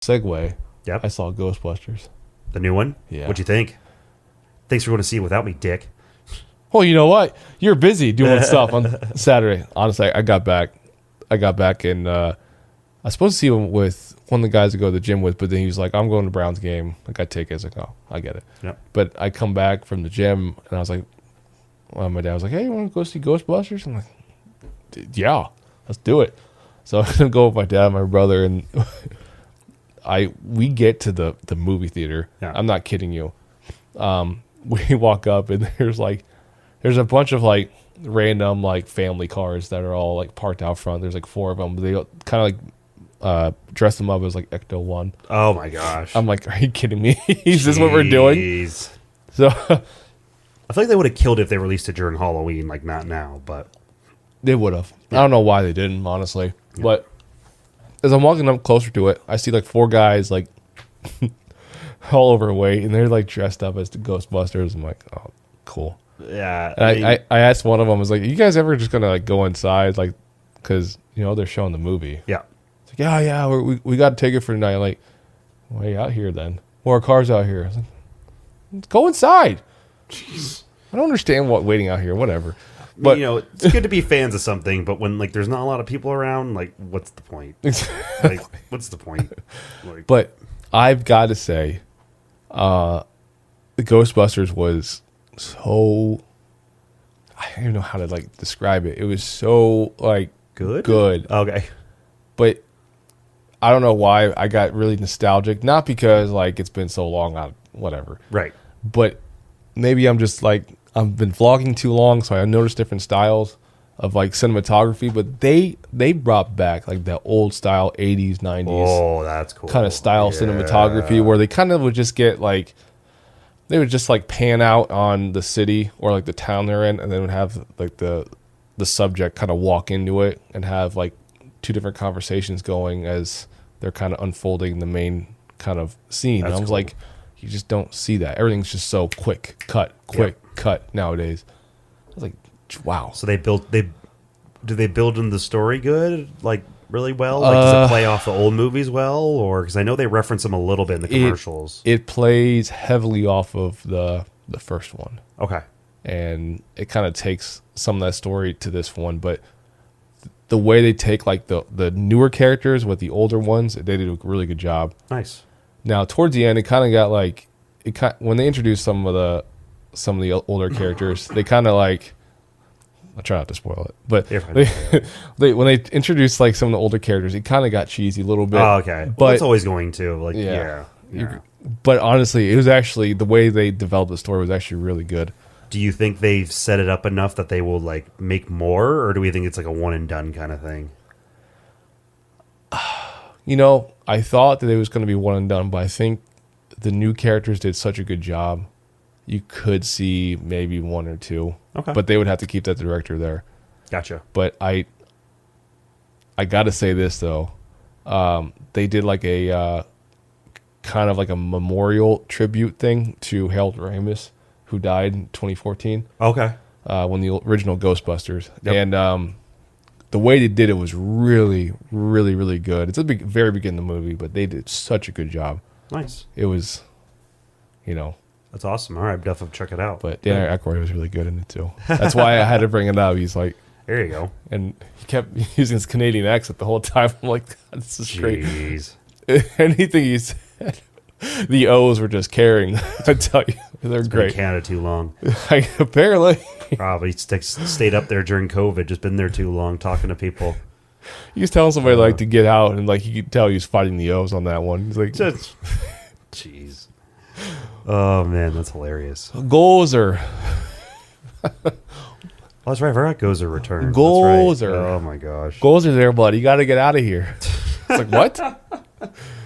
segue. Yep. I saw Ghostbusters. The new one? Yeah. What'd you think? Thanks for going to see it without me, dick. Well, you know what? You're busy doing stuff on Saturday. Honestly, I got back and I was supposed to see him with one of the guys to go to the gym with, but then he was like, I'm going to Browns game. I got tickets. Like, oh, I get it. Yep. But I come back from the gym and I was like, my dad was like, hey, you want to go see Ghostbusters? I'm like, yeah, let's do it. So I'm going to go with my dad and my brother, and we get to the movie theater. Yeah. I'm not kidding you. We walk up and there's a bunch of like random like family cars that are all like parked out front. There's like 4 of them. They kind of like dress them up as like Ecto 1. Oh my gosh. I'm like, are you kidding me? Is this what we're doing? So I feel like they would have killed it if they released it during Halloween, like not now, but they would have. Yeah. I don't know why they didn't, honestly. Yeah. But as I'm walking up closer to it, I see like 4 guys like all overweight, and they're like dressed up as the Ghostbusters. I'm like, oh, cool. Yeah. And I asked one of them, I was like, you guys ever just gonna like go inside, like, because you know they're showing the movie? Yeah. It's like, yeah, we got a ticket for tonight. I'm like, wait out here then. More cars out here. I was like, let's go inside. Jeez. I don't understand what waiting out here. Whatever. But you know, it's good to be fans of something, but when like there's not a lot of people around, like, what's the point? Like, what's the point? Like, but I've got to say, the Ghostbusters was so, I don't even know how to like describe it. It was so like good. Okay. But I don't know why I got really nostalgic. Not because like it's been so long, whatever. Right. But maybe I'm just like, I've been vlogging too long, so I noticed different styles of like cinematography. But they brought back like that old style 80s, 90s. Oh, that's cool. Kind of style cinematography where they kind of would just get like, they would just like pan out on the city or like the town they're in, and then would have like the subject kind of walk into it and have like 2 different conversations going as they're kind of unfolding the main kind of scene. And I was cool. Like, you just don't see that. Everything's just so quick cut nowadays. I was like, wow. So do they build in the story good, like really well? Like, does it play off the old movies well, or because I know they reference them a little bit in the commercials. It plays heavily off of the first one. Okay. And it kind of takes some of that story to this one, but the way they take like the newer characters with the older ones, they did a really good job. Nice. Now towards the end, it kind of got like when they introduced some of the older characters, they kind of like, I'll try not to spoil it, but when they introduced like some of the older characters, it kind of got cheesy a little bit. Oh, okay. But it's always going to, like, yeah. But honestly, it was actually, the way they developed the story was actually really good. Do you think they've set it up enough that they will like make more, or do we think it's like a one and done kind of thing? You know, I thought that it was going to be one and done, but I think the new characters did such a good job. You could see maybe 1 or 2. Okay. But they would have to keep that director there. Gotcha. But I got to say this, though. They did like a kind of like a memorial tribute thing to Harold Ramis, who died in 2014. Okay. When the original Ghostbusters. Yep. And the way they did it was really, really, really good. It's very beginning of the movie, but they did such a good job. Nice. It was, you know. That's awesome. All right, definitely check it out. But Dan Aykroyd was really good in it too. That's why I had to bring it up. He's like, there you go. And he kept using his Canadian accent the whole time. I'm like, God, this is great. Anything he said, the O's were just carrying. I tell you, they're great. Been Canada too long. Apparently. Probably stayed up there during COVID. Just been there too long, talking to people. He was telling somebody like to get out, and like you could tell he was fighting the O's on that one. He's like, jeez. Oh man, that's hilarious. Gozer. Oh, that's right. I forgot Gozer returned. Gozer. Right. Oh my gosh. Gozer's there, buddy. You got to get out of here. It's like, what?